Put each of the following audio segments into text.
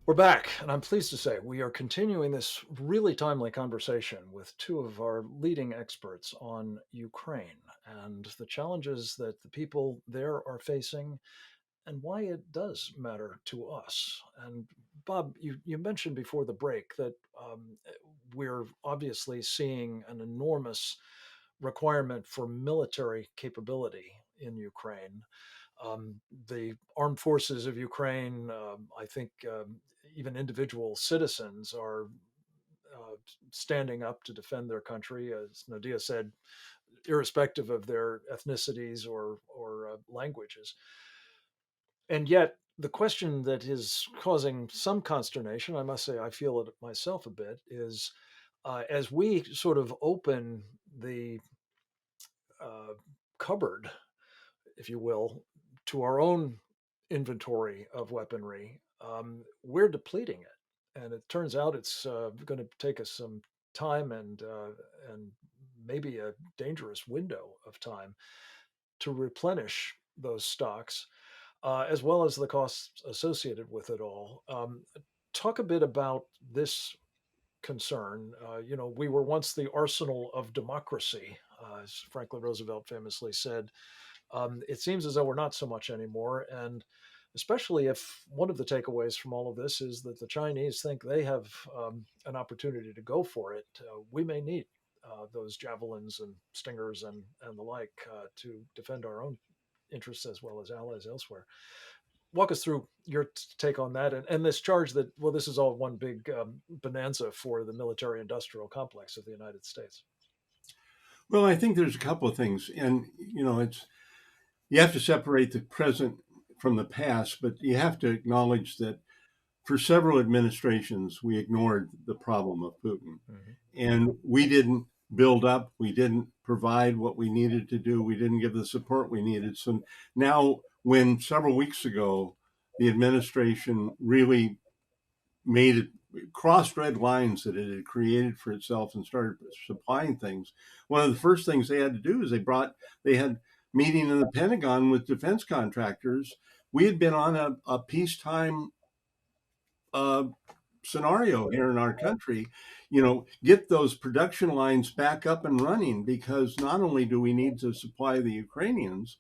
We're back, and I'm pleased to say we are continuing this really timely conversation with two of our leading experts on Ukraine and the challenges that the people there are facing and why it does matter to us. And Bob, you mentioned before the break that we're obviously seeing an enormous requirement for military capability in Ukraine. The armed forces of Ukraine, I think even individual citizens are standing up to defend their country, as Nadia said, irrespective of their ethnicities or languages. And yet, the question that is causing some consternation, I must say, I feel it myself a bit, is as we sort of open the uh, cupboard, if you will, to our own inventory of weaponry, we're depleting it. And it turns out it's going to take us some time and maybe a dangerous window of time to replenish those stocks, as well as the costs associated with it all. Talk a bit about this concern. We were once the arsenal of democracy, as Franklin Roosevelt famously said. It seems as though we're not so much anymore. And especially if one of the takeaways from all of this is that the Chinese think they have an opportunity to go for it, we may need those javelins and stingers and the like to defend our own interests as well as allies elsewhere. Walk us through your take on that and this charge that, well, this is all one big bonanza for the military industrial complex of the United States. Well, I think there's a couple of things, and it's you have to separate the present from the past, but you have to acknowledge that for several administrations we ignored the problem of Putin, Mm-hmm. and we didn't build up, we didn't provide what we needed to do, we didn't give the support we needed. So now, when several weeks ago the administration really made it crossed red lines that it had created for itself and started supplying things. One of the first things they had to do is they had meeting in the Pentagon with defense contractors. We had been on a peacetime uh, scenario here in our country, get those production lines back up and running, because not only do we need to supply the Ukrainians,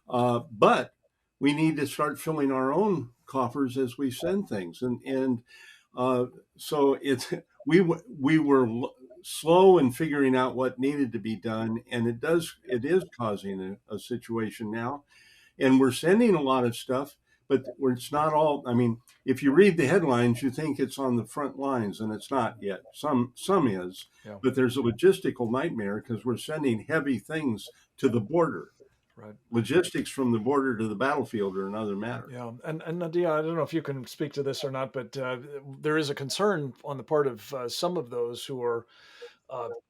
but we need to start filling our own coffers as we send things. And so we were slow in figuring out what needed to be done, and it is causing a situation now, and we're sending a lot of stuff, but it's not all. I mean, if you read the headlines, you think it's on the front lines, and it's not yet. Some is, Yeah, but there's a logistical nightmare because we're sending heavy things to the border. right. Logistics from the border to the battlefield are another matter. Yeah, and Nadia, I don't know if you can speak to this or not, but there is a concern on the part of some of those who are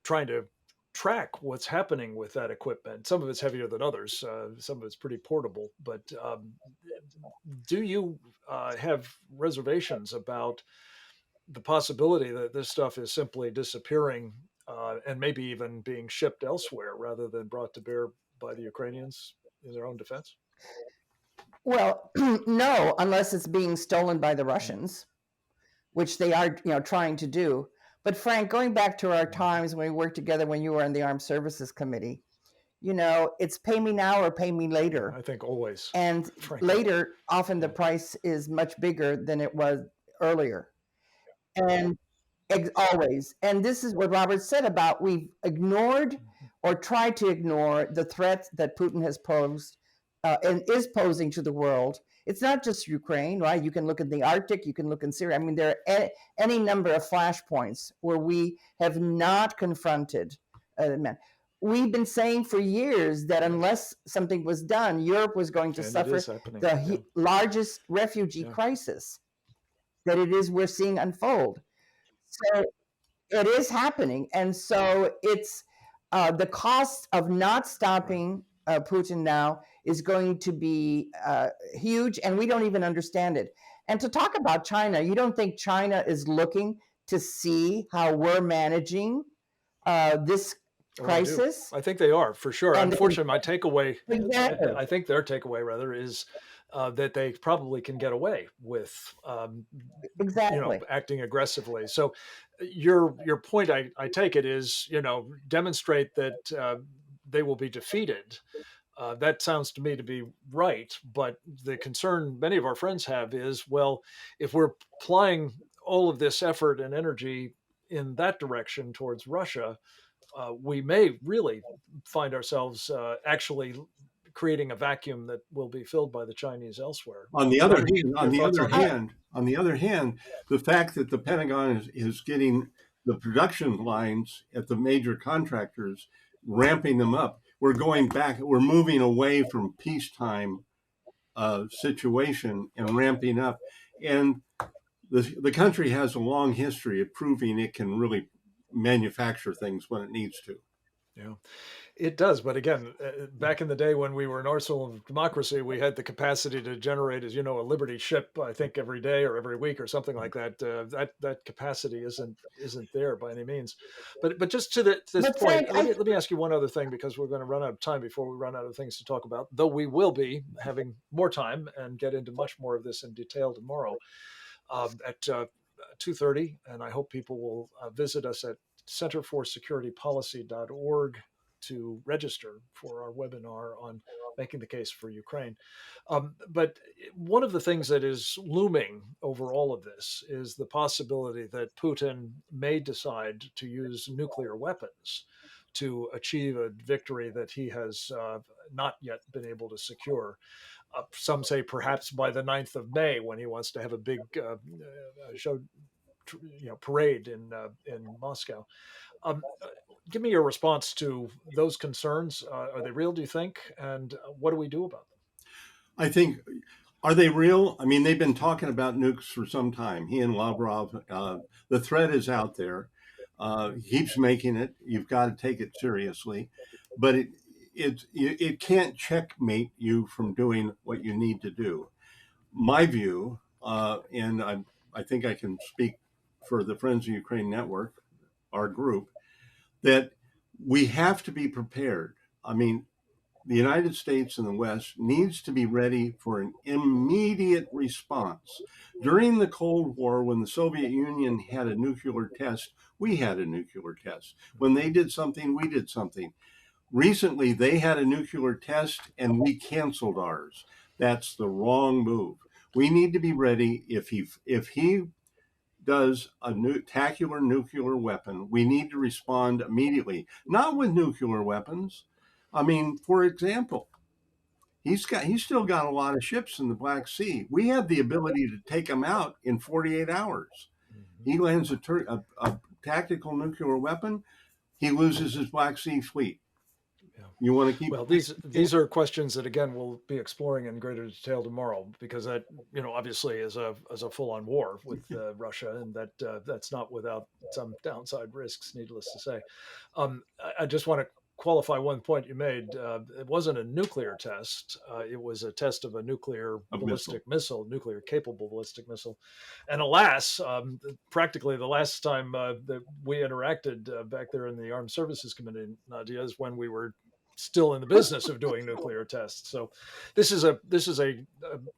trying to track what's happening with that equipment. Some of it's heavier than others. Some of it's pretty portable. But do you have reservations about the possibility that this stuff is simply disappearing and maybe even being shipped elsewhere rather than brought to bear by the Ukrainians in their own defense? Well, no, unless it's being stolen by the Russians, which they are, trying to do. But Frank, going back to our times when we worked together when you were in the Armed Services Committee, it's pay me now or pay me later. I think always. And Frankly. later, often the price is much bigger than it was earlier. And always. And this is what Robert said about we've ignored or tried to ignore the threat that Putin has posed and is posing to the world. It's not just Ukraine, right? You can look at the Arctic, you can look in Syria. I mean, there are any number of flashpoints where we have not confronted men. We've been saying for years that unless something was done, Europe was going to And suffer the largest refugee crisis that we're seeing unfold. So it is happening. And so it's the cost of not stopping Putin now is going to be huge, and we don't even understand it. And to talk about China, you don't think China is looking to see how we're managing this crisis? I think they are, for sure. And Unfortunately, my takeaway, exactly. I think their takeaway rather is that they probably can get away with, Exactly. acting aggressively. So your point, I take it, is, demonstrate that they will be defeated. That sounds to me to be right. But the concern many of our friends have is, well, if we're applying all of this effort and energy in that direction towards Russia, we may really find ourselves actually creating a vacuum that will be filled by the Chinese elsewhere. On the What other are hand, your thoughts on that? the fact that the Pentagon is getting the production lines at the major contractors, ramping them up, we're going back, we're moving away from peacetime situation and ramping up. And the country has a long history of proving it can really manufacture things when it needs to. Yeah, it does. But again, back in the day when we were an arsenal of democracy, we had the capacity to generate, as you know, a Liberty ship, I think, every day or every week or something like that. That capacity isn't there by any means. But just to this But point, Frank, let me ask you one other thing, because we're going to run out of time before we run out of things to talk about. Though we will be having more time and get into much more of this in detail tomorrow at 2:30, and I hope people will visit us at centerforsecuritypolicy.org to register for our webinar on making the case for Ukraine. But one of the things that is looming over all of this is the possibility that Putin may decide to use nuclear weapons to achieve a victory that he has not yet been able to secure. Some say perhaps by the 9th of May, when he wants to have a big show, parade in Moscow. Give me your response to those concerns. Are they real, do you think? And what do we do about them? I think, are they real? I mean, they've been talking about nukes for some time. He and Lavrov, the threat is out there. He keeps making it. You've got to take it seriously, but it can't checkmate you from doing what you need to do. My view, and I think I can speak for the Friends of Ukraine Network, our group, that we have to be prepared. I mean, the United States and the West needs to be ready for an immediate response. During the Cold War, when the Soviet Union had a nuclear test, we had a nuclear test. When they did something, we did something. Recently, they had a nuclear test and we canceled ours. That's the wrong move. We need to be ready. If he does a tacular nuclear weapon, we need to respond immediately, not with nuclear weapons. I mean, for example, he's still got a lot of ships in the Black Sea. We have the ability to take them out in 48 hours. Mm-hmm. He lands a tactical nuclear weapon, he loses his Black Sea fleet. Yeah. You want to keep Well, these are questions that, again, we'll be exploring in greater detail tomorrow, because that, obviously is a full-on war with Russia, and that's not without some downside risks, needless to say. I just want to qualify one point you made. It wasn't a nuclear test. It was a test of a nuclear ballistic missile, nuclear capable ballistic missile. And alas, practically the last time that we interacted back there in the Armed Services Committee, Nadia, is when we were still in the business of doing nuclear tests. So this is a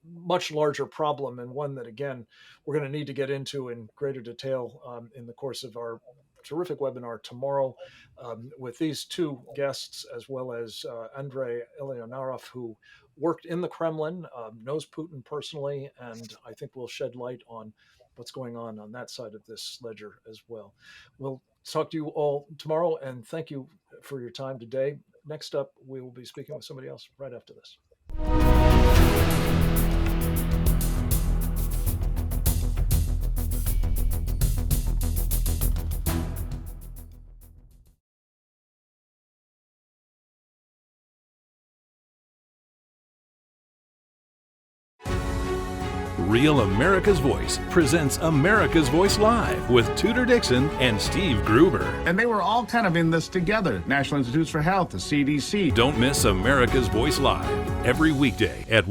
much larger problem, and one that, again, we're going to need to get into in greater detail in the course of our terrific webinar tomorrow with these two guests, as well as Andrei Eleonarov, who worked in the Kremlin, knows Putin personally, and I think will shed light on what's going on that side of this ledger as well. We'll talk to you all tomorrow, and thank you for your time today. Next up, we will be speaking with somebody else right after this. Real America's Voice presents America's Voice Live with Tudor Dixon and Steve Gruber. And they were all kind of in this together. National Institutes for Health, the CDC. Don't miss America's Voice Live every weekday at